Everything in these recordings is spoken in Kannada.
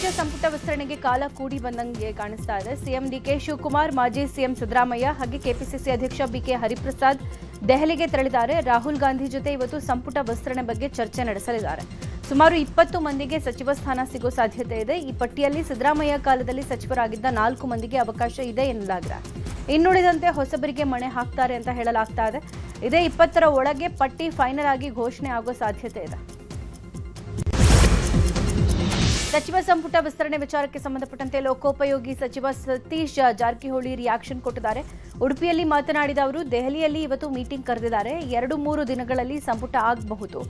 ಸಚಿವ ಸಂಪುಟ ವಿಸ್ತರಣೆಗೆ ಕಾಲ ಕೂಡಿ ಬಂದಂಗೆ ಕಾಣಿಸ್ತಾ ಇದೆ. ಸಿಎಂ ಡಿಕೆ ಶಿವಕುಮಾರ್, ಮಾಜಿ ಸಿಎಂ ಸಿದ್ದರಾಮಯ್ಯ ಹಾಗೆ ಕೆಪಿಸಿಸಿ ಅಧ್ಯಕ್ಷ ಬಿಕೆ ಹರಿಪ್ರಸಾದ್ ದೆಹಲಿಗೆ ತೆರಳಿದ್ದಾರೆ. ರಾಹುಲ್ ಗಾಂಧಿ ಜೊತೆ ಇವತ್ತು ಸಂಪುಟ ವಿಸ್ತರಣೆ ಬಗ್ಗೆ ಚರ್ಚೆ ನಡೆಸಲಿದ್ದಾರೆ. ಸುಮಾರು 20 ಮಂದಿಗೆ ಸಚಿವ ಸ್ಥಾನ ಸಿಗೋ ಸಾಧ್ಯತೆ ಇದೆ. ಈ ಪಟ್ಟಿಯಲ್ಲಿ ಸಿದ್ದರಾಮಯ್ಯ ಕಾಲದಲ್ಲಿ ಸಚಿವರಾಗಿದ್ದ 4 ಮಂದಿಗೆ ಅವಕಾಶ ಇದೆ ಎನ್ನಲಾಗಿದೆ. ಇನ್ನುಳಿದಂತೆ ಹೊಸಬರಿಗೆ ಮಣೆ ಹಾಕ್ತಾರೆ ಅಂತ ಹೇಳಲಾಗ್ತಾ ಇದೆ. ಇದೇ 20ರ ಒಳಗೆ ಪಟ್ಟಿ ಫೈನಲ್ ಆಗಿ ಘೋಷಣೆ ಆಗೋ ಸಾಧ್ಯತೆ ಇದೆ. ಸಚಿವ ಸಂಪುಟ ವಿಸ್ತರಣೆ ವಿಚಾರಕ್ಕೆ ಸಂಬಂಧಪಟ್ಟಂತೆ ಲೋಕೋಪಯೋಗಿ ಸಚಿವ ಸತೀಶ್ ಜಾರಕಿಹೊಳಿ ರಿಯಾಕ್ಷನ್ ಕೊಟ್ಟಿದ್ದಾರೆ. ಉಡುಪಿಯಲ್ಲಿ ಮಾತನಾಡಿದ ಅವರು, ದೆಹಲಿಯಲ್ಲಿ ಇವತ್ತು ಮೀಟಿಂಗ್ ಕರೆದಿದ್ದಾರೆ. 2-3 ದಿನಗಳಲ್ಲಿ ಸಂಪುಟ ಆಗಬಹುದು.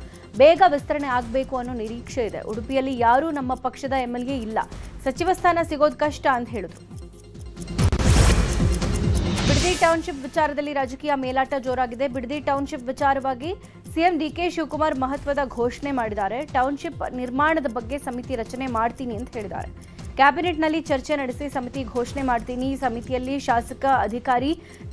ಬೇಗ ವಿಸ್ತರಣೆ ಆಗಬೇಕು ಅನ್ನೋ ನಿರೀಕ್ಷೆ ಇದೆ. ಉಡುಪಿಯಲ್ಲಿ ಯಾರೂ ನಮ್ಮ ಪಕ್ಷದ ಎಂಎಲ್ಎ ಇಲ್ಲ. ಸಚಿವ ಸ್ಥಾನ ಸಿಗೋದು ಕಷ್ಟ ಅಂತ ಹೇಳಿದ್ರು. ಬಿಡದಿ ಟೌನ್ಶಿಪ್ ವಿಚಾರದಲ್ಲಿ ರಾಜಕೀಯ ಮೇಲಾಟ ಜೋರಾಗಿದೆ. ಬಿಡದಿ ಟೌನ್ಶಿಪ್ ವಿಚಾರವಾಗಿ ಸಿಎಂ ಡಿಕೆ ಶಿವಕುಮಾರ್ ಮಹತ್ವದ ಘೋಷಣೆ ಮಾಡಿದ್ದಾರೆ. ಟೌನ್ಶಿಪ್ ನಿರ್ಮಾಣದ ಬಗ್ಗೆ ಸಮಿತಿ ರಚನೆ ಮಾಡ್ತೀನಿ ಅಂತ ಹೇಳಿದ್ದಾರೆ. ಕ್ಯಾಬಿನೆಟ್ನಲ್ಲಿ ಚರ್ಚೆ ನಡೆಸಿ ಸಮಿತಿ ಘೋಷಣೆ ಮಾಡ್ತೀನಿ. ಈ ಸಮಿತಿಯಲ್ಲಿ ಶಾಸಕ, ಅಧಿಕಾರಿ,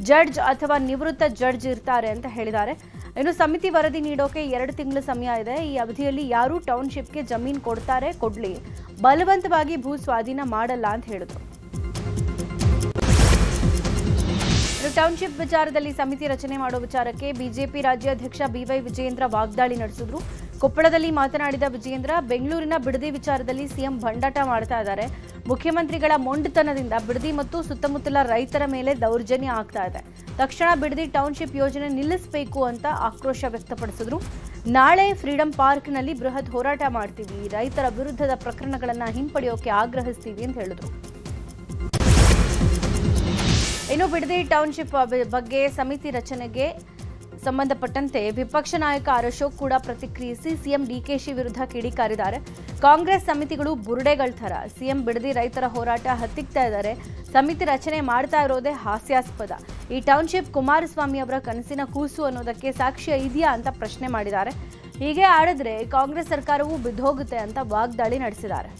ಜಡ್ಜ್ ಅಥವಾ ನಿವೃತ್ತ ಜಡ್ಜ್ ಇರ್ತಾರೆ ಅಂತ ಹೇಳಿದ್ದಾರೆ. ಇನ್ನು ಸಮಿತಿ ವರದಿ ನೀಡೋಕೆ 2 ತಿಂಗಳ ಸಮಯ ಇದೆ. ಈ ಅವಧಿಯಲ್ಲಿ ಯಾರು ಟೌನ್ಶಿಪ್ಗೆ ಜಮೀನು ಕೊಡ್ತಾರೆ ಕೊಡ್ಲಿ, ಬಲವಂತವಾಗಿ ಭೂ ಸ್ವಾಧೀನ ಮಾಡಲ್ಲ ಅಂತ ಹೇಳಿದ್ರು. ಟೌನ್ಶಿಪ್ ವಿಚಾರದಲ್ಲಿ ಸಮಿತಿ ರಚನೆ ಮಾಡುವ ವಿಚಾರಕ್ಕೆ ಬಿಜೆಪಿ ರಾಜ್ಯಾಧ್ಯಕ್ಷ ಬಿವೈ ವಿಜಯೇಂದ್ರ ವಾಗ್ದಾಳಿ ನಡೆಸಿದ್ರು. ಕೊಪ್ಪಳದಲ್ಲಿ ಮಾತನಾಡಿದ ವಿಜಯೇಂದ್ರ, ಬೆಂಗಳೂರಿನ ಬಿಡದಿ ವಿಚಾರದಲ್ಲಿ ಸಿಎಂ ಬಂಡಾಟ ಮಾಡ್ತಾ ಇದ್ದಾರೆ. ಮುಖ್ಯಮಂತ್ರಿಗಳ ಮೊಂಡುತನದಿಂದ ಬಿಡದಿ ಮತ್ತು ಸುತ್ತಮುತ್ತಲ ರೈತರ ಮೇಲೆ ದೌರ್ಜನ್ಯ ಆಗ್ತಾ ಇದೆ. ತಕ್ಷಣ ಬಿಡದಿ ಟೌನ್ಶಿಪ್ ಯೋಜನೆ ನಿಲ್ಲಿಸಬೇಕು ಅಂತ ಆಕ್ರೋಶ ವ್ಯಕ್ತಪಡಿಸಿದ್ರು. ನಾಳೆ ಫ್ರೀಡಂ ಪಾರ್ಕ್ನಲ್ಲಿ ಬೃಹತ್ ಹೋರಾಟ ಮಾಡ್ತೀವಿ, ರೈತರ ವಿರುದ್ಧದ ಪ್ರಕರಣಗಳನ್ನು ಹಿಂಪಡೆಯೋಕೆ ಆಗ್ರಹಿಸ್ತೀವಿ ಅಂತ ಹೇಳಿದ್ರು. ಇನ್ನು ಬಿಡದಿ ಟೌನ್ಶಿಪ್ ಬಗ್ಗೆ ಸಮಿತಿ ರಚನೆಗೆ ಸಂಬಂಧಪಟ್ಟಂತೆ ವಿಪಕ್ಷ ನಾಯಕ ಆರ್ ಅಶೋಕ್ ಕೂಡ ಪ್ರತಿಕ್ರಿಯಿಸಿ ಸಿಎಂ ಡಿಕೆಶಿ ವಿರುದ್ಧ ಕಿಡಿಕಾರಿದ್ದಾರೆ. ಕಾಂಗ್ರೆಸ್ ಸಮಿತಿಗಳು ಬುರುಡೆಗಳ ಥರ ಸಿಎಂ ಬಿಡದಿ ರೈತರ ಹೋರಾಟ ಹತ್ತಿಕ್ತಾ ಇದ್ದಾರೆ. ಸಮಿತಿ ರಚನೆ ಮಾಡ್ತಾ ಇರೋದೇ ಹಾಸ್ಯಾಸ್ಪದ. ಈ ಟೌನ್ಶಿಪ್ ಕುಮಾರಸ್ವಾಮಿ ಅವರ ಕನಸಿನ ಕೂಸು ಅನ್ನೋದಕ್ಕೆ ಸಾಕ್ಷ್ಯ ಇದೆಯಾ ಅಂತ ಪ್ರಶ್ನೆ ಮಾಡಿದ್ದಾರೆ. ಹೀಗೆ ಆಡಿದ್ರೆ ಕಾಂಗ್ರೆಸ್ ಸರ್ಕಾರವೂ ಬಿದ್ದೋಗುತ್ತೆ ಅಂತ ವಾಗ್ದಾಳಿ ನಡೆಸಿದ್ದಾರೆ.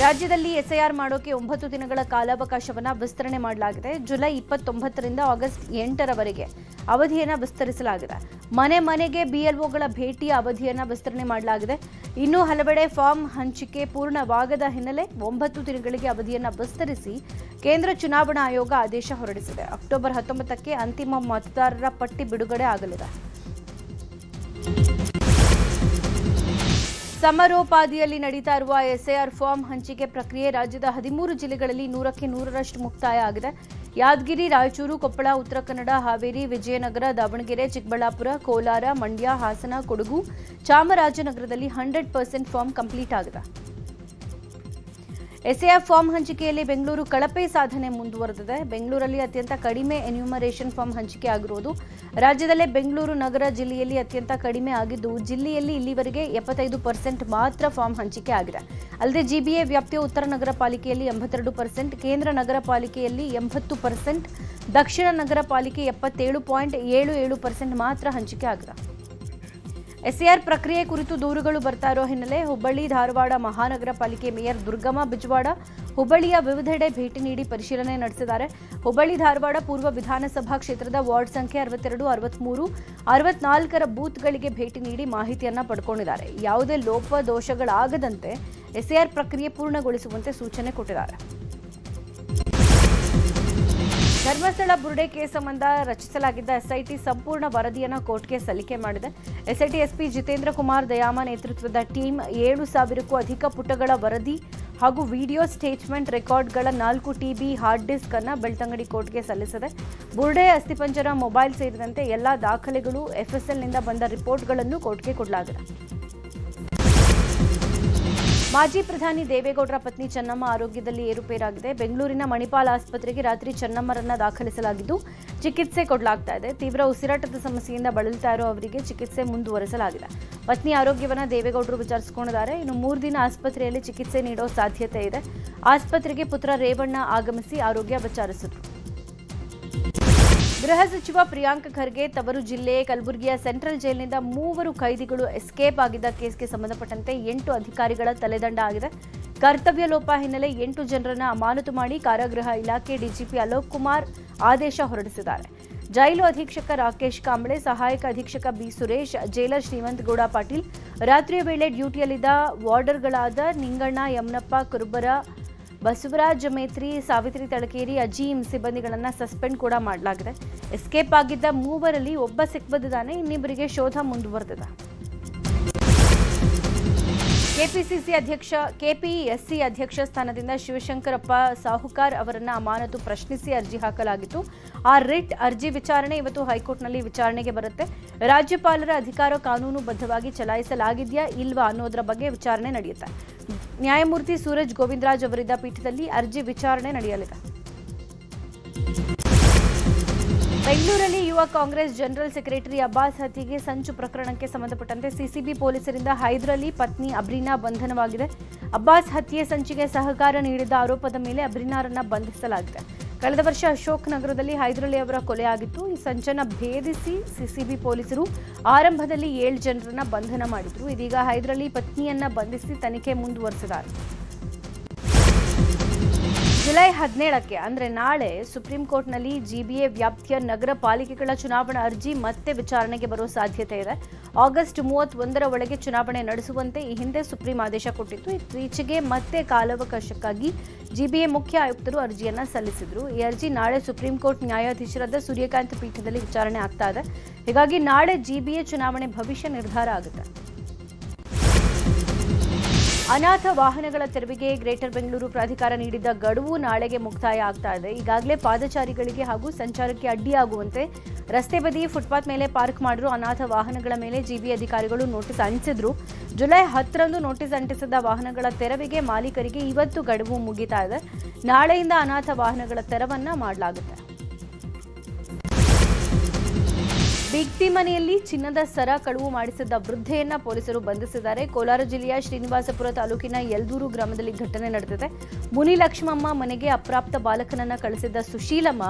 ರಾಜ್ಯದಲ್ಲಿ ಎಸ್ಐಆರ್ ಮಾಡೋಕೆ 9 ದಿನಗಳ ಕಾಲಾವಕಾಶವನ್ನು ವಿಸ್ತರಣೆ ಮಾಡಲಾಗಿದೆ. ಜುಲೈ 29ರಿಂದ ಆಗಸ್ಟ್ 8ರವರೆಗೆ ಅವಧಿಯನ್ನು ವಿಸ್ತರಿಸಲಾಗಿದೆ. ಮನೆ ಮನೆಗೆ ಬಿಎಲ್ಒಗಳ ಭೇಟಿಯ ಅವಧಿಯನ್ನು ವಿಸ್ತರಣೆ ಮಾಡಲಾಗಿದೆ. ಇನ್ನೂ ಹಲವೆಡೆ ಫಾರ್ಮ್ ಹಂಚಿಕೆ ಪೂರ್ಣವಾಗದ ಹಿನ್ನೆಲೆ 9 ದಿನಗಳಿಗೆ ಅವಧಿಯನ್ನು ವಿಸ್ತರಿಸಿ ಕೇಂದ್ರ ಚುನಾವಣಾ ಆಯೋಗ ಆದೇಶ ಹೊರಡಿಸಿದೆ. ಅಕ್ಟೋಬರ್ 19ಕ್ಕೆ ಅಂತಿಮ ಮತದಾರರ ಪಟ್ಟಿ ಬಿಡುಗಡೆ ಆಗಲಿದೆ. ಸಮರೋಪಾದಿಯಲ್ಲಿ ನಡೀತಾ ಇರುವ ಎಸ್ಐಆರ್ ಫಾರ್ಮ್ ಹಂಚಿಕೆ ಪ್ರಕ್ರಿಯೆ ರಾಜ್ಯದ 13 ಜಿಲ್ಲೆಗಳಲ್ಲಿ 100ಕ್ಕೆ 100ರಷ್ಟು ಮುಕ್ತಾಯ ಆಗಿದೆ. ಯಾದಗಿರಿ, ರಾಯಚೂರು, ಕೊಪ್ಪಳ, ಉತ್ತರ ಕನ್ನಡ, ಹಾವೇರಿ, ವಿಜಯನಗರ, ದಾವಣಗೆರೆ, ಚಿಕ್ಕಬಳ್ಳಾಪುರ, ಕೋಲಾರ, ಮಂಡ್ಯ, ಹಾಸನ, ಕೊಡಗು, ಚಾಮರಾಜನಗರದಲ್ಲಿ 100% ಫಾರ್ಮ್ ಕಂಪ್ಲೀಟ್ ಆಗಿದೆ. ಎಸ್ಐಆರ್ ಫಾರ್ಮ್ ಹಂಚಿಕೆಯಲ್ಲಿ ಬೆಂಗಳೂರು ಕಳಪೆ ಸಾಧನೆ ಮುಂದುವರೆದಿದೆ. ಬೆಂಗಳೂರಲ್ಲಿ ಅತ್ಯಂತ ಕಡಿಮೆ ಎನ್ಯೂಮರೇಷನ್ ಫಾರ್ಮ್ ಹಂಚಿಕೆ ಆಗಿರುವುದು. ರಾಜ್ಯದಲ್ಲೇ ಬೆಂಗಳೂರು ನಗರ ಜಿಲ್ಲೆಯಲ್ಲಿ ಅತ್ಯಂತ ಕಡಿಮೆ ಆಗಿದ್ದು, ಜಿಲ್ಲೆಯಲ್ಲಿ ಇಲ್ಲಿವರೆಗೆ 75% ಮಾತ್ರ ಫಾರ್ಮ್ ಹಂಚಿಕೆ ಆಗಿದೆ. ಅಲ್ಲದೆ ಜಿಬಿಎ ವ್ಯಾಪ್ತಿಯ ಉತ್ತರ ನಗರ ಪಾಲಿಕೆಯಲ್ಲಿ 82%, ಕೇಂದ್ರ ನಗರ ಪಾಲಿಕೆಯಲ್ಲಿ 80%, ದಕ್ಷಿಣ ನಗರ ಪಾಲಿಕೆ 77.77% ಮಾತ್ರ ಹಂಚಿಕೆ ಆಗಿದೆ. ಎಸ್ಐಆರ್ ಪ್ರಕ್ರಿಯೆ ಕುರಿತು ದೂರುಗಳು ಬರ್ತಾ ಇರೋ ಹಿನ್ನೆಲೆ ಹುಬ್ಬಳ್ಳಿ, ಧಾರವಾಡ ಮಹಾನಗರ ಪಾಲಿಕೆ ಮೇಯರ್ ದುರ್ಗಮ್ಮ ಬಿಜವಾಡ ಹುಬ್ಬಳ್ಳಿಯ ವಿವಿಧೆಡೆ ಭೇಟಿ ನೀಡಿ ಪರಿಶೀಲನೆ ನಡೆಸಿದ್ದಾರೆ. ಹುಬ್ಬಳ್ಳಿ ಧಾರವಾಡ ಪೂರ್ವ ವಿಧಾನಸಭಾ ಕ್ಷೇತ್ರದ ವಾರ್ಡ್ ಸಂಖ್ಯೆ 62, 63, 64ರ ಬೂತ್ಗಳಿಗೆ ಭೇಟಿ ನೀಡಿ ಮಾಹಿತಿಯನ್ನ ಪಡ್ಕೊಂಡಿದ್ದಾರೆ. ಯಾವುದೇ ಲೋಪದೋಷಗಳಾಗದಂತೆ ಎಸ್ಐಆರ್ ಪ್ರಕ್ರಿಯೆ ಪೂರ್ಣಗೊಳಿಸುವಂತೆ ಸೂಚನೆ ಕೊಟ್ಟಿದ್ದಾರೆ. ಧರ್ಮಸ್ಥಳ ಬುರುಡೆ ಕೇಸ್ ಸಂಬಂಧ ರಚಿಸಲಾಗಿದ್ದ ಎಸ್ಐಟಿ ಸಂಪೂರ್ಣ ವರದಿಯನ್ನು ಕೋರ್ಟ್ಗೆ ಸಲ್ಲಿಕೆ ಮಾಡಿದೆ. ಎಸ್ಐಟಿ ಎಸ್ಪಿ ಜಿತೇಂದ್ರ ಕುಮಾರ್ ದಯಾಮ ನೇತೃತ್ವದ ಟೀಮ್ 7,000ಕ್ಕೂ ಅಧಿಕ ಪುಟಗಳ ವರದಿ ಹಾಗೂ ವಿಡಿಯೋ ಸ್ಟೇಟ್ಮೆಂಟ್ ರೆಕಾರ್ಡ್ಗಳ 4 TB ಹಾರ್ಡ್ ಡಿಸ್ಕ್ ಅನ್ನು ಬೆಳ್ತಂಗಡಿ ಕೋರ್ಟ್ಗೆ ಸಲ್ಲಿಸಿದೆ. ಬುರುಡೆ ಅಸ್ಥಿಪಂಜರ, ಮೊಬೈಲ್ ಸೇರಿದಂತೆ ಎಲ್ಲಾ ದಾಖಲೆಗಳು, ಎಫ್ಎಸ್ಎಲ್ನಿಂದ ಬಂದ ರಿಪೋರ್ಟ್ಗಳನ್ನು ಕೋರ್ಟ್ಗೆ ಕೊಡಲಾಗಿದೆ. ಮಾಜಿ ಪ್ರಧಾನಿ ದೇವೇಗೌಡರ ಪತ್ನಿ ಚೆನ್ನಮ್ಮ ಆರೋಗ್ಯದಲ್ಲಿ ಏರುಪೇರಾಗಿದೆ. ಬೆಂಗಳೂರಿನ ಮಣಿಪಾಲ್ ಆಸ್ಪತ್ರೆಗೆ ರಾತ್ರಿ ಚೆನ್ನಮ್ಮರನ್ನ ದಾಖಲಿಸಲಾಗಿದ್ದು ಚಿಕಿತ್ಸೆ ಕೊಡಲಾಗ್ತಾ ಇದೆ. ತೀವ್ರ ಉಸಿರಾಟದ ಸಮಸ್ಯೆಯಿಂದ ಬಳಲ್ತಾ ಇರೋ ಅವರಿಗೆ ಚಿಕಿತ್ಸೆ ಮುಂದುವರೆಸಲಾಗಿದೆ. ಪತ್ನಿ ಆರೋಗ್ಯವನ್ನ ದೇವೇಗೌಡರು ವಿಚಾರಿಸಿಕೊಂಡಿದ್ದಾರೆ. ಇನ್ನು 3 ದಿನ ಆಸ್ಪತ್ರೆಯಲ್ಲಿ ಚಿಕಿತ್ಸೆ ನೀಡೋ ಸಾಧ್ಯತೆ ಇದೆ. ಆಸ್ಪತ್ರೆಗೆ ಪುತ್ರ ರೇವಣ್ಣ ಆಗಮಿಸಿ ಆರೋಗ್ಯ ವಿಚಾರಿಸಿದರು. ಗೃಹ ಸಚಿವ ಪ್ರಿಯಾಂಕ್ ಖರ್ಗೆ ತವರು ಜಿಲ್ಲೆ ಕಲಬುರಗಿಯ ಸೆಂಟ್ರಲ್ ಜೈಲಿನಿಂದ 3 ಖೈದಿಗಳು ಎಸ್ಕೇಪ್ ಆಗಿದ್ದ ಕೇಸ್ಗೆ ಸಂಬಂಧಪಟ್ಟಂತೆ 8 ಅಧಿಕಾರಿಗಳ ತಲೆದಂಡ ಆಗಿದೆ. ಕರ್ತವ್ಯ ಲೋಪ ಹಿನ್ನೆಲೆ 8 ಜನರನ್ನು ಅಮಾನತು ಮಾಡಿ ಕಾರಾಗೃಹ ಇಲಾಖೆ ಡಿಜಿಪಿ ಅಲೋಕ್ ಕುಮಾರ್ ಆದೇಶ ಹೊರಡಿಸಿದ್ದಾರೆ. ಜೈಲು ಅಧೀಕ್ಷಕ ರಾಕೇಶ್ ಕಾಂಬ್ಳೆ, ಸಹಾಯಕ ಅಧೀಕ್ಷಕ ಬಿ ಸುರೇಶ್, ಜೈಲರ್ ಶ್ರೀಮಂತಗೌಡ ಪಾಟೀಲ್, ರಾತ್ರಿಯ ವೇಳೆ ಡ್ಯೂಟಿಯಲ್ಲಿದ್ದ ವಾರ್ಡರ್ಗಳಾದ ನಿಂಗಣ್ಣ, ಯಮನಪ್ಪ, ಕುರುಬರ, ಬಸವರಾಜ್ ಮೇತ್ರಿ, ಸಾವಿತ್ರಿ ತಳಕೇರಿ, ಅಜೀಂ ಸಿಬ್ಬಂದಿಗಳನ್ನು ಸಸ್ಪೆಂಡ್ ಕೂಡ ಮಾಡಲಾಗಿದೆ. ಎಸ್ಕೇಪ್ ಆಗಿದ್ದ ಮೂವರಲ್ಲಿ ಒಬ್ಬ ಸಿಕ್ಬಿದ್ದಾನೆ, ಇನ್ನಿಬ್ಬರಿಗೆ ಶೋಧ ಮುಂದುವರೆದಿದೆ. ಕೆಪಿಎಸ್ಸಿ ಅಧ್ಯಕ್ಷ ಸ್ಥಾನದಿಂದ ಶಿವಶಂಕರಪ್ಪ ಸಾಹುಕಾರ್ ಅವರನ್ನು ಅಮಾನತು ಪ್ರಶ್ನಿಸಿ ಅರ್ಜಿ ಹಾಕಲಾಗಿತ್ತು. ಆ ರಿಟ್ ಅರ್ಜಿ ವಿಚಾರಣೆ ಇವತ್ತು ಹೈಕೋರ್ಟ್ನಲ್ಲಿ ವಿಚಾರಣೆಗೆ ಬರುತ್ತೆ. ರಾಜ್ಯಪಾಲರ ಅಧಿಕಾರ ಕಾನೂನುಬದ್ಧವಾಗಿ ಚಲಾಯಿಸಲಾಗಿದೆಯಾ ಇಲ್ವಾ ಅನ್ನೋದರ ಬಗ್ಗೆ ವಿಚಾರಣೆ ನಡೆಯುತ್ತೆ. ನ್ಯಾಯಮೂರ್ತಿ ಸೂರಜ್ ಗೋವಿಂದರಾಜ್ ಅವರಿದ್ದ ಪೀಠದಲ್ಲಿ ಅರ್ಜಿ ವಿಚಾರಣೆ ನಡೆಯಲಿದೆ. ಬೆಂಗಳೂರಲ್ಲಿ ಯುವ ಕಾಂಗ್ರೆಸ್ ಜನರಲ್ ಸೆಕ್ರೆಟರಿ ಅಬ್ಬಾಸ್ ಹತ್ಯೆಗೆ ಸಂಚು ಪ್ರಕರಣಕ್ಕೆ ಸಂಬಂಧಪಟ್ಟಂತೆ ಸಿಸಿಬಿ ಪೊಲೀಸರಿಂದ ಹೈದರಾಲಿ ಪತ್ನಿ ಅಬ್ರೀನಾ ಬಂಧನವಾಗಿದೆ. ಅಬ್ಬಾಸ್ ಹತ್ಯೆ ಸಂಚಿಗೆ ಸಹಕಾರ ನೀಡಿದ ಆರೋಪದ ಮೇಲೆ ಅಬ್ರೀನಾರನ್ನ ಬಂಧಿಸಲಾಗಿದೆ. ಕಳೆದ ವರ್ಷ ಅಶೋಕ್ ನಗರದಲ್ಲಿ ಹೈದರಾಲಿ ಅವರ ಕೊಲೆಯಾಗಿತ್ತು. ಈ ಸಂಚನ್ನು ಭೇದಿಸಿ ಸಿಸಿಬಿ ಪೊಲೀಸರು ಆರಂಭದಲ್ಲಿ 7 ಜನರನ್ನ ಬಂಧನ ಮಾಡಿದ್ರು. ಇದೀಗ ಹೈದರಾಲಿ ಪತ್ನಿಯನ್ನ ಬಂಧಿಸಿ ತನಿಖೆ ಮುಂದುವರೆಸಿದ್ದಾರೆ. ಜುಲೈ 17ಕ್ಕೆ ಅಂದರೆ ನಾಳೆ ಸುಪ್ರೀಂ ಕೋರ್ಟ್ನಲ್ಲಿ ಜಿಬಿಎ ವ್ಯಾಪ್ತಿಯ ನಗರ ಪಾಲಿಕೆಗಳ ಚುನಾವಣಾ ಅರ್ಜಿ ಮತ್ತೆ ವಿಚಾರಣೆಗೆ ಬರುವ ಸಾಧ್ಯತೆ ಇದೆ. ಆಗಸ್ಟ್ 31ರ ಒಳಗೆ ಚುನಾವಣೆ ನಡೆಸುವಂತೆ ಈ ಹಿಂದೆ ಸುಪ್ರೀಂ ಆದೇಶ ಕೊಟ್ಟಿತ್ತು. ಇತ್ತೀಚೆಗೆ ಮತ್ತೆ ಕಾಲಾವಕಾಶಕ್ಕಾಗಿ ಜಿಬಿಎ ಮುಖ್ಯ ಆಯುಕ್ತರು ಅರ್ಜಿಯನ್ನ ಸಲ್ಲಿಸಿದ್ರು. ಈ ಅರ್ಜಿ ನಾಳೆ ಸುಪ್ರೀಂ ಕೋರ್ಟ್ ನ್ಯಾಯಾಧೀಶರಾದ ಸೂರ್ಯಕಾಂತ್ ಪೀಠದಲ್ಲಿ ವಿಚಾರಣೆ ಆಗ್ತಾ ಇದೆ. ಹೀಗಾಗಿ ನಾಳೆ ಜಿಬಿಎ ಚುನಾವಣೆ ಭವಿಷ್ಯ ನಿರ್ಧಾರ ಆಗುತ್ತೆ. ಅನಾಥ ವಾಹನಗಳ ತೆರವಿಗೆ ಗ್ರೇಟರ್ ಬೆಂಗಳೂರು ಪ್ರಾಧಿಕಾರ ನೀಡಿದ್ದ ಗಡುವು ನಾಳೆಗೆ ಮುಕ್ತಾಯ ಆಗ್ತಾ ಇದೆ. ಈಗಾಗಲೇ ಪಾದಚಾರಿಗಳಿಗೆ ಹಾಗೂ ಸಂಚಾರಕ್ಕೆ ಅಡ್ಡಿಯಾಗುವಂತೆ ರಸ್ತೆ ಬದಿ ಫುಟ್ಪಾತ್ ಮೇಲೆ ಪಾರ್ಕ್ ಮಾಡಿರುವ ಅನಾಥ ವಾಹನಗಳ ಮೇಲೆ ಜಿಬಿ ಅಧಿಕಾರಿಗಳು ನೋಟಿಸ್ ಅಂಟಿಸಿದ್ರು. ಜುಲೈ 10ರಂದು ನೋಟಿಸ್ ಅಂಟಿಸಿದ ವಾಹನಗಳ ತೆರವಿಗೆ ಮಾಲೀಕರಿಗೆ ಇವತ್ತು ಗಡುವು ಮುಗಿತಾ ಇದೆ. ನಾಳೆಯಿಂದ ಅನಾಥ ವಾಹನಗಳ ತೆರವನ್ನ ಮಾಡಲಾಗುತ್ತೆ. ಬಿಗ್ತಿ ಮನೆಯಲ್ಲಿ ಚಿನ್ನದ ಸರ ಕಳುವು ಮಾಡಿಸಿದ್ದ ವೃದ್ಧೆಯನ್ನ ಪೊಲೀಸರು ಬಂಧಿಸಿದ್ದಾರೆ. ಕೋಲಾರ ಜಿಲ್ಲೆಯ ಶ್ರೀನಿವಾಸಪುರ ತಾಲೂಕಿನ ಯಲ್ದೂರು ಗ್ರಾಮದಲ್ಲಿ ಘಟನೆ ನಡೆದಿದೆ. ಮುನಿ ಲಕ್ಷ್ಮಮ್ಮ ಮನೆಗೆ ಅಪ್ರಾಪ್ತ ಬಾಲಕನನ್ನ ಕಳಿಸಿದ್ದ ಸುಶೀಲಮ್ಮ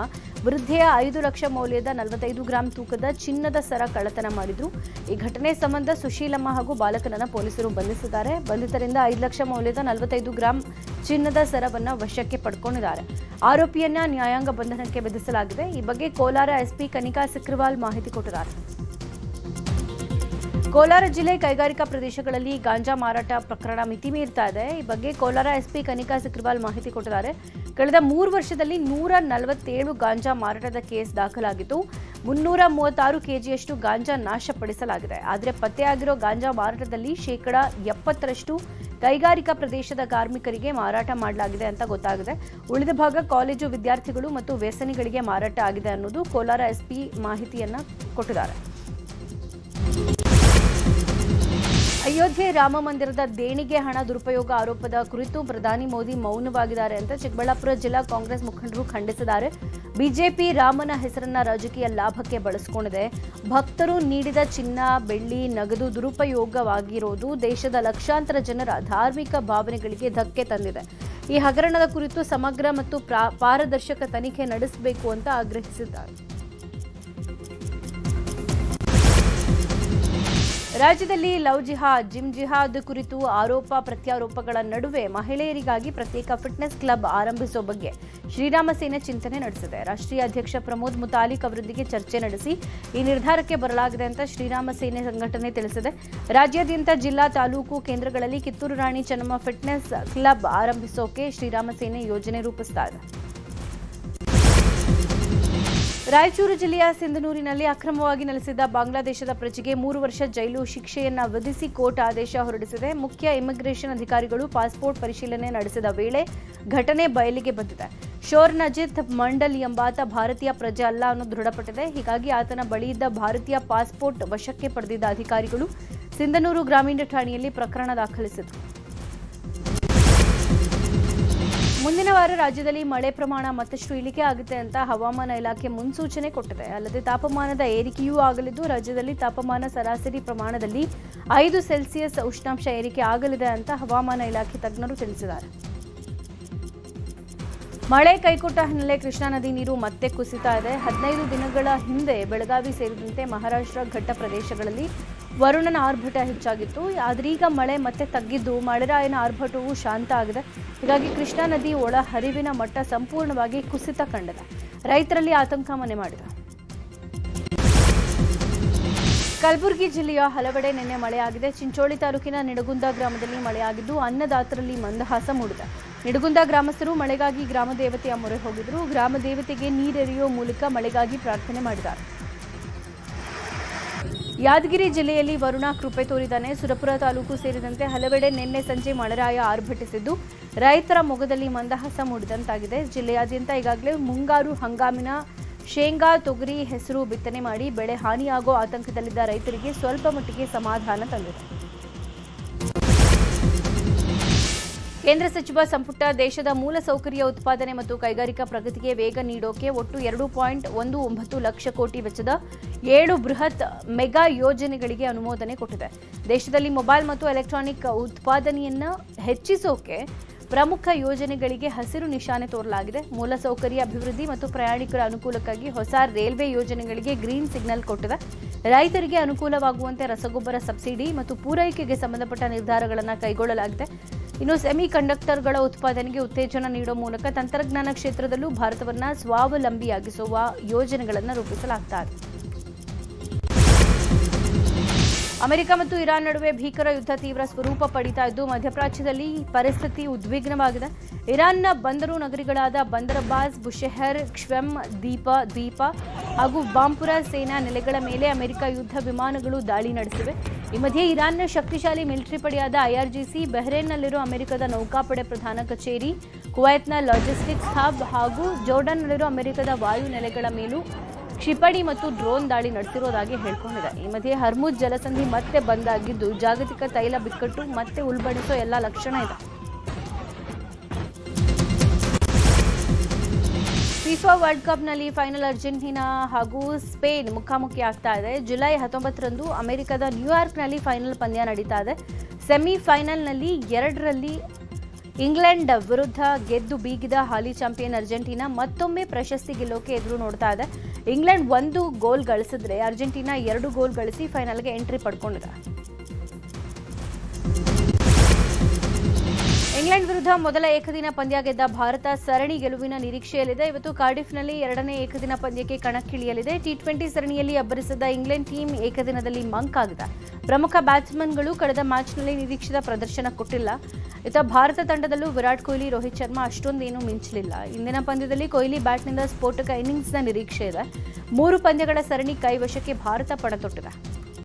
ವೃದ್ಧೆಯ 5 ಲಕ್ಷ ಮೌಲ್ಯದ 45 ಗ್ರಾಂ ತೂಕದ ಚಿನ್ನದ ಸರ ಕಳ್ಳತನ ಮಾಡಿದ್ರು. ಈ ಘಟನೆ ಸಂಬಂಧ ಸುಶೀಲಮ್ಮ ಹಾಗೂ ಬಾಲಕನನ್ನ ಪೊಲೀಸರು ಬಂಧಿಸಿದ್ದಾರೆ. ಬಂಧಿತರಿಂದ 5 ಲಕ್ಷ ಮೌಲ್ಯದ 45 ಗ್ರಾಂ ಚಿನ್ನದ ಸರವನ್ನ ವಶಕ್ಕೆ ಪಡ್ಕೊಂಡಿದ್ದಾರೆ. ಆರೋಪಿಯನ್ನ ನ್ಯಾಯಾಂಗ ಬಂಧನಕ್ಕೆ ವಿಧಿಸಲಾಗಿದೆ. ಈ ಬಗ್ಗೆ ಕೋಲಾರ ಎಸ್ಪಿ ಕನಿಕಾ ಸಿಕ್ರವಾಲ್ ಮಾಹಿತಿ ಕೊಟ್ಟಿದ್ದಾರೆ. ಕೋಲಾರ ಜಿಲ್ಲೆ ಕೈಗಾರಿಕಾ ಪ್ರದೇಶಗಳಲ್ಲಿ ಗಾಂಜಾ ಮಾರಾಟ ಪ್ರಕರಣ ಮಿತಿ ಮೀರ್ತಾ ಇದೆ. ಈ ಬಗ್ಗೆ ಕೋಲಾರ ಎಸ್ಪಿ ಕನಿಕಾ ಸಿಕ್ರವಾಲ್ ಮಾಹಿತಿ ಕೊಟ್ಟಿದ್ದಾರೆ. ಕಳೆದ 3 ವರ್ಷದಲ್ಲಿ 147 ಗಾಂಜಾ ಮಾರಾಟದ ಕೇಸ್ ದಾಖಲಾಗಿತ್ತು. 336 ಕೆಜಿಯಷ್ಟು ಗಾಂಜಾ ನಾಶಪಡಿಸಲಾಗಿದೆ. ಆದರೆ ಪತ್ತೆಯಾಗಿರೋ ಗಾಂಜಾ ಮಾರಾಟದಲ್ಲಿ 70% ಕೈಗಾರಿಕಾ ಪ್ರದೇಶದ ಕಾರ್ಮಿಕರಿಗೆ ಮಾರಾಟ ಮಾಡಲಾಗಿದೆ ಅಂತ ಗೊತ್ತಾಗಿದೆ. ಉಳಿದ ಭಾಗ ಕಾಲೇಜು ವಿದ್ಯಾರ್ಥಿಗಳು ಮತ್ತು ವ್ಯಸನಿಗಳಿಗೆ ಮಾರಾಟ ಆಗಿದೆ ಅನ್ನೋದು ಕೋಲಾರ ಎಸ್ಪಿ ಮಾಹಿತಿಯನ್ನ ಕೊಟ್ಟಿದ್ದಾರೆ. ಅಯೋಧ್ಯೆ ರಾಮ ಮಂದಿರದ ದೇಣಿಗೆ ಹಣ ದುರುಪಯೋಗ ಆರೋಪದ ಕುರಿತು ಪ್ರಧಾನಿ ಮೋದಿ ಮೌನವಾಗಿದ್ದಾರೆ ಅಂತ ಚಿಕ್ಕಬಳ್ಳಾಪುರ ಜಿಲ್ಲಾ ಕಾಂಗ್ರೆಸ್ ಮುಖಂಡರು ಖಂಡಿಸಿದ್ದಾರೆ. ಬಿಜೆಪಿ ರಾಮನ ಹೆಸರನ್ನ ರಾಜಕೀಯ ಲಾಭಕ್ಕೆ ಬಳಸಿಕೊಂಡಿದೆ. ಭಕ್ತರು ನೀಡಿದ ಚಿನ್ನ, ಬೆಳ್ಳಿ, ನಗದು ದುರುಪಯೋಗವಾಗಿರೋದು ದೇಶದ ಲಕ್ಷಾಂತರ ಜನರ ಧಾರ್ಮಿಕ ಭಾವನೆಗಳಿಗೆ ಧಕ್ಕೆ ತಂದಿದೆ. ಈ ಹಗರಣದ ಕುರಿತು ಸಮಗ್ರ ಮತ್ತು ಪಾರದರ್ಶಕ ತನಿಖೆ ನಡೆಸಬೇಕು ಅಂತ ಆಗ್ರಹಿಸಿದ್ದಾರೆ. ರಾಜ್ಯದಲ್ಲಿ ಲವ್ ಜಿಹಾದ್, ಜಿಮ್ ಜಿಹಾದ್ ಕುರಿತು ಆರೋಪ ಪ್ರತ್ಯಾರೋಪಗಳ ನಡುವೆ ಮಹಿಳೆಯರಿಗಾಗಿ ಪ್ರತ್ಯೇಕ ಫಿಟ್ನೆಸ್ ಕ್ಲಬ್ ಆರಂಭಿಸುವ ಬಗ್ಗೆ ಶ್ರೀರಾಮ ಸೇನೆ ಚಿಂತನೆ ನಡೆಸಿದೆ. ರಾಷ್ಟ್ರೀಯ ಅಧ್ಯಕ್ಷ ಪ್ರಮೋದ್ ಮುತಾಲಿಕ್ ಅವರೊಂದಿಗೆ ಚರ್ಚೆ ನಡೆಸಿ ಈ ನಿರ್ಧಾರಕ್ಕೆ ಬರಲಾಗಿದೆ ಅಂತ ಶ್ರೀರಾಮ ಸೇನೆ ಸಂಘಟನೆ ತಿಳಿಸಿದೆ. ರಾಜ್ಯಾದ್ಯಂತ ಜಿಲ್ಲಾ, ತಾಲೂಕು ಕೇಂದ್ರಗಳಲ್ಲಿ ಕಿತ್ತೂರು ರಾಣಿ ಚೆನ್ನಮ್ಮ ಫಿಟ್ನೆಸ್ ಕ್ಲಬ್ ಆರಂಭಿಸೋಕೆ ಶ್ರೀರಾಮ ಸೇನೆ ಯೋಜನೆ ರೂಪಿಸ್ತಾ ಇದೆ. ರಾಯಚೂರು ಜಿಲ್ಲೆಯ ಸಿಂಧನೂರಿನಲ್ಲಿ ಅಕ್ರಮವಾಗಿ ನೆಲೆಸಿದ್ದ ಬಾಂಗ್ಲಾದೇಶದ ಪ್ರಜೆಗೆ 3 ವರ್ಷ ಜೈಲು ಶಿಕ್ಷೆಯನ್ನ ವಿಧಿಸಿ ಕೋರ್ಟ್ ಆದೇಶ ಹೊರಡಿಸಿದೆ. ಮುಖ್ಯ ಇಮಿಗ್ರೇಷನ್ ಅಧಿಕಾರಿಗಳು ಪಾಸ್ಪೋರ್ಟ್ ಪರಿಶೀಲನೆ ನಡೆಸಿದ ವೇಳೆ ಘಟನೆ ಬಯಲಿಗೆ ಬಂದಿದೆ. ಶೋರ್ ನಜಿತ್ ಮಂಡಲ್ ಎಂಬಾತ ಭಾರತೀಯ ಪ್ರಜೆ ಅಲ್ಲ ಅನ್ನೋದು ದೃಢಪಟ್ಟಿದೆ. ಹೀಗಾಗಿ ಆತನ ಬಳಿಯಿದ್ದ ಭಾರತೀಯ ಪಾಸ್ಪೋರ್ಟ್ ವಶಕ್ಕೆ ಪಡೆದಿದ್ದ ಅಧಿಕಾರಿಗಳು ಸಿಂಧನೂರು ಗ್ರಾಮೀಣ ಠಾಣೆಯಲ್ಲಿ ಪ್ರಕರಣ ದಾಖಲಿಸಿದರು. ಮುಂದಿನ ವಾರ ರಾಜ್ಯದಲ್ಲಿ ಮಳೆ ಪ್ರಮಾಣ ಮತ್ತಷ್ಟು ಇಳಿಕೆ ಆಗುತ್ತೆ ಅಂತ ಹವಾಮಾನ ಇಲಾಖೆ ಮುನ್ಸೂಚನೆ ಕೊಟ್ಟಿದೆ. ಅಲ್ಲದೆ ತಾಪಮಾನದ ಏರಿಕೆಯೂ ಆಗಲಿದ್ದು ರಾಜ್ಯದಲ್ಲಿ ತಾಪಮಾನ ಸರಾಸರಿ ಪ್ರಮಾಣದಲ್ಲಿ 5 ಸೆಲ್ಸಿಯಸ್ ಉಷ್ಣಾಂಶ ಏರಿಕೆ ಆಗಲಿದೆ ಅಂತ ಹವಾಮಾನ ಇಲಾಖೆ ತಜ್ಞರು ತಿಳಿಸಿದ್ದಾರೆ. ಮಳೆ ಕೈಕೊಟ್ಟ ಹಿನ್ನೆಲೆ ಕೃಷ್ಣಾ ನದಿ ನೀರು ಮತ್ತೆ ಕುಸಿತಾ ಇದೆ. 15 ದಿನಗಳ ಹಿಂದೆ ಬೆಳಗಾವಿ ಸೇರಿದಂತೆ ಮಹಾರಾಷ್ಟ್ರ ಘಟ್ಟ ಪ್ರದೇಶಗಳಲ್ಲಿ ವರುಣನ ಆರ್ಭಟ ಹೆಚ್ಚಾಗಿತ್ತು. ಆದ್ರೀಗ ಮಳೆ ಮತ್ತೆ ತಗ್ಗಿದ್ದು ಮಳೆರಾಯನ ಆರ್ಭಟವು ಶಾಂತ ಆಗಿದೆ. ಹೀಗಾಗಿ ಕೃಷ್ಣಾ ನದಿ ಒಳ ಹರಿವಿನ ಮಟ್ಟ ಸಂಪೂರ್ಣವಾಗಿ ಕುಸಿತ ಕಂಡಿದೆ. ರೈತರಲ್ಲಿ ಆತಂಕ ಮನೆ ಮಾಡಿದೆ. ಕಲಬುರಗಿ ಜಿಲ್ಲೆಯ ಹಲವೆಡೆ ನಿನ್ನೆ ಮಳೆಯಾಗಿದೆ. ಚಿಂಚೋಳಿ ತಾಲೂಕಿನ ನಿಡಗುಂದ ಗ್ರಾಮದಲ್ಲಿ ಮಳೆಯಾಗಿದ್ದು ಅನ್ನದಾತರಲ್ಲಿ ಮಂದಹಾಸ ಮೂಡಿದೆ. ನಿಡಗುಂದ ಗ್ರಾಮಸ್ಥರು ಮಳೆಗಾಗಿ ಗ್ರಾಮ ದೇವತೆಯ ಮೊರೆ ಹೋಗಿದ್ರು. ಗ್ರಾಮ ದೇವತೆಗೆ ನೀರೆರೆಯುವ ಮೂಲಕ ಮಳೆಗಾಗಿ ಪ್ರಾರ್ಥನೆ ಮಾಡಿದ್ದಾರೆ. ಯಾದಗಿರಿ ಜಿಲ್ಲೆಯಲ್ಲಿ ವರುಣ ಕೃಪೆ ತೋರಿದ್ದಾನೆ. ಸುರಪುರ ತಾಲೂಕು ಸೇರಿದಂತೆ ಹಲವೆಡೆ ನಿನ್ನೆ ಸಂಜೆ ಮಳೆರಾಯ ಆರ್ಭಟಿಸಿದ್ದು ರೈತರ ಮೊಗದಲ್ಲಿ ಮಂದಹಾಸ ಮೂಡಿದಂತಾಗಿದೆ. ಜಿಲ್ಲೆಯಾದ್ಯಂತ ಈಗಾಗಲೇ ಮುಂಗಾರು ಹಂಗಾಮಿನ ಶೇಂಗಾ, ತೊಗರಿ, ಹೆಸರು ಬಿತ್ತನೆ ಮಾಡಿ ಬೆಳೆ ಹಾನಿಯಾಗೋ ಆತಂಕದಲ್ಲಿದ್ದ ರೈತರಿಗೆ ಸ್ವಲ್ಪ ಮಟ್ಟಿಗೆ ಸಮಾಧಾನ ತಂದಿದೆ. ಕೇಂದ್ರ ಸಚಿವ ಸಂಪುಟ ದೇಶದ ಮೂಲಸೌಕರ್ಯ ಉತ್ಪಾದನೆ ಮತ್ತು ಕೈಗಾರಿಕಾ ಪ್ರಗತಿಗೆ ವೇಗ ನೀಡೋಕೆ ಒಟ್ಟು 2.19 ಲಕ್ಷ ಕೋಟಿ ವೆಚ್ಚದ 7 ಬೃಹತ್ ಮೆಗಾ ಯೋಜನೆಗಳಿಗೆ ಅನುಮೋದನೆ ಕೊಟ್ಟಿದೆ. ದೇಶದಲ್ಲಿ ಮೊಬೈಲ್ ಮತ್ತು ಎಲೆಕ್ಟ್ರಾನಿಕ್ ಉತ್ಪಾದನೆಯನ್ನು ಹೆಚ್ಚಿಸೋಕೆ ಪ್ರಮುಖ ಯೋಜನೆಗಳಿಗೆ ಹಸಿರು ನಿಶಾನೆ ತೋರಲಾಗಿದೆ. ಮೂಲಸೌಕರ್ಯ ಅಭಿವೃದ್ಧಿ ಮತ್ತು ಪ್ರಯಾಣಿಕರ ಅನುಕೂಲಕ್ಕಾಗಿ ಹೊಸ ರೈಲ್ವೆ ಯೋಜನೆಗಳಿಗೆ ಗ್ರೀನ್ ಸಿಗ್ನಲ್ ಕೊಟ್ಟಿದೆ. ರೈತರಿಗೆ ಅನುಕೂಲವಾಗುವಂತೆ ರಸಗೊಬ್ಬರ ಸಬ್ಸಿಡಿ ಮತ್ತು ಪೂರೈಕೆಗೆ ಸಂಬಂಧಪಟ್ಟ ನಿರ್ಧಾರಗಳನ್ನು ಕೈಗೊಳ್ಳಲಾಗಿದೆ. ಇನ್ನು ಸೆಮಿ ಕಂಡಕ್ಟರ್ಗಳ ಉತ್ಪಾದನೆಗೆ ಉತ್ತೇಜನ ನೀಡುವ ಮೂಲಕ ತಂತ್ರಜ್ಞಾನ ಕ್ಷೇತ್ರದಲ್ಲೂ ಭಾರತವನ್ನು ಸ್ವಾವಲಂಬಿಯಾಗಿಸುವ ಯೋಜನೆಗಳನ್ನು ರೂಪಿಸಲಾಗುತ್ತದೆ. ಅಮೆರಿಕ ಮತ್ತು ಇರಾನ್ ನಡುವೆ ಭೀಕರ ಯುದ್ಧ ತೀವ್ರ ಸ್ವರೂಪ ಪಡೀತಾ ಇದ್ದು ಮಧ್ಯಪ್ರಾಚ್ಯದಲ್ಲಿ ಪರಿಸ್ಥಿತಿ ಉದ್ವಿಗ್ನವಾಗಿದೆ. ಇರಾನ್ನ ಬಂದರು ನಗರಿಗಳಾದ ಬಂದರ್ ಅಬ್ಬಾಸ್, ಬುಷೆಹರ್, ಕ್ಷೆಮ್ ದ್ವೀಪ ಹಾಗೂ ಬಾಂಪುರ ಸೇನಾ ನೆಲೆಗಳ ಮೇಲೆ ಅಮೆರಿಕ ಯುದ್ಧ ವಿಮಾನಗಳು ದಾಳಿ ನಡೆಸಿವೆ. ಈ ಮಧ್ಯೆ ಇರಾನ್ನ ಶಕ್ತಿಶಾಲಿ ಮಿಲಿಟರಿ ಪಡೆಯಾದ ಐಆರ್ಜಿಸಿ, ಬಹ್ರೇನ್ನಲ್ಲಿರುವ ಅಮೆರಿಕದ ನೌಕಾಪಡೆ ಪ್ರಧಾನ ಕಚೇರಿ, ಕುವೈತ್ನ ಲಾಜಿಸ್ಟಿಕ್ಸ್ ಹಬ್ ಹಾಗೂ ಜೋರ್ಡನ್ನಲ್ಲಿರುವ ಅಮೆರಿಕದ ವಾಯು ನೆಲೆಗಳ ಮೇಲೂ ಕ್ಷಿಪಣಿ ಮತ್ತು ಡ್ರೋನ್ ದಾಳಿ ನಡೆಸಿರುವುದಾಗಿ ಹೇಳಿಕೊಂಡಿದೆ. ಈ ಮಧ್ಯೆ ಹರ್ಮುಜ್ ಜಲಸಂಧಿ ಮತ್ತೆ ಬಂದಾಗಿದ್ದು ಜಾಗತಿಕ ತೈಲ ಬಿಕ್ಕಟ್ಟು ಮತ್ತೆ ಉಲ್ಬಣಿಸೋ ಎಲ್ಲ ಲಕ್ಷಣ ಇದೆ. ಫಿಫಾ ವರ್ಲ್ಡ್ ಕಪ್ನಲ್ಲಿ ಫೈನಲ್ ಅರ್ಜೆಂಟೀನಾ ಹಾಗೂ ಸ್ಪೇನ್ ಮುಖಾಮುಖಿ ಆಗ್ತಾ ಇದೆ. ಜುಲೈ 19ರಂದು ಅಮೆರಿಕದ ನ್ಯೂಯಾರ್ಕ್ನಲ್ಲಿ ಫೈನಲ್ ಪಂದ್ಯ ನಡೀತಾ ಇದೆ. ಸೆಮಿಫೈನಲ್ನಲ್ಲಿ 2ರಲ್ಲಿ ಇಂಗ್ಲೆಂಡ್ ವಿರುದ್ಧ ಗೆದ್ದು ಬೀಗಿದ ಹಾಲಿ ಚಾಂಪಿಯನ್ ಅರ್ಜೆಂಟೀನಾ ಮತ್ತೊಮ್ಮೆ ಪ್ರಶಸ್ತಿ ಗೆಲ್ಲೋಕೆ ಎದುರು ನೋಡ್ತಾ ಇದೆ. ಇಂಗ್ಲೆಂಡ್ 1 ಗೋಲ್ ಗಳಿಸಿದ್ರೆ ಅರ್ಜೆಂಟೀನಾ 2 ಗೋಲ್ ಗಳಿಸಿ ಫೈನಲ್ಗೆ ಎಂಟ್ರಿ ಪಡ್ಕೊಂಡಿದೆ. ಇಂಗ್ಲೆಂಡ್ ವಿರುದ್ಧ ಮೊದಲ ಏಕದಿನ ಪಂದ್ಯ ಗೆದ್ದ ಭಾರತ ಸರಣಿ ಗೆಲುವಿನ ನಿರೀಕ್ಷೆಯಲ್ಲಿದೆ. ಇವತ್ತು ಕಾರ್ಡಿಫ್ನಲ್ಲಿ 2ನೇ ಏಕದಿನ ಪಂದ್ಯಕ್ಕೆ ಕಣಕ್ಕಿಳಿಯಲಿದೆ. ಟಿ20 ಸರಣಿಯಲ್ಲಿ ಅಬ್ಬರಿಸಿದ ಇಂಗ್ಲೆಂಡ್ ಟೀಮ್ ಏಕದಿನದಲ್ಲಿ ಮಂಕ್ ಆಗಿದೆ. ಪ್ರಮುಖ ಬ್ಯಾಟ್ಸ್ಮನ್ಗಳು ಕಳೆದ ಮ್ಯಾಚ್ನಲ್ಲಿ ನಿರೀಕ್ಷಿತ ಪ್ರದರ್ಶನ ಕೊಟ್ಟಿಲ್ಲ. ಭಾರತ ತಂಡದಲ್ಲೂ ವಿರಾಟ್ ಕೊಹ್ಲಿ, ರೋಹಿತ್ ಶರ್ಮಾ ಅಷ್ಟೊಂದೇನೂ ಮಿಂಚಲಿಲ್ಲ. ಇಂದಿನ ಪಂದ್ಯದಲ್ಲಿ ಕೊಹ್ಲಿ ಬ್ಯಾಟ್ನಿಂದ ಸ್ಫೋಟಕ ಇನ್ನಿಂಗ್ಸ್ನ ನಿರೀಕ್ಷೆ ಇದೆ. 3 ಪಂದ್ಯಗಳ ಸರಣಿ ಕೈವಶಕ್ಕೆ ಭಾರತ ಪಣತೊಟ್ಟಿದೆ.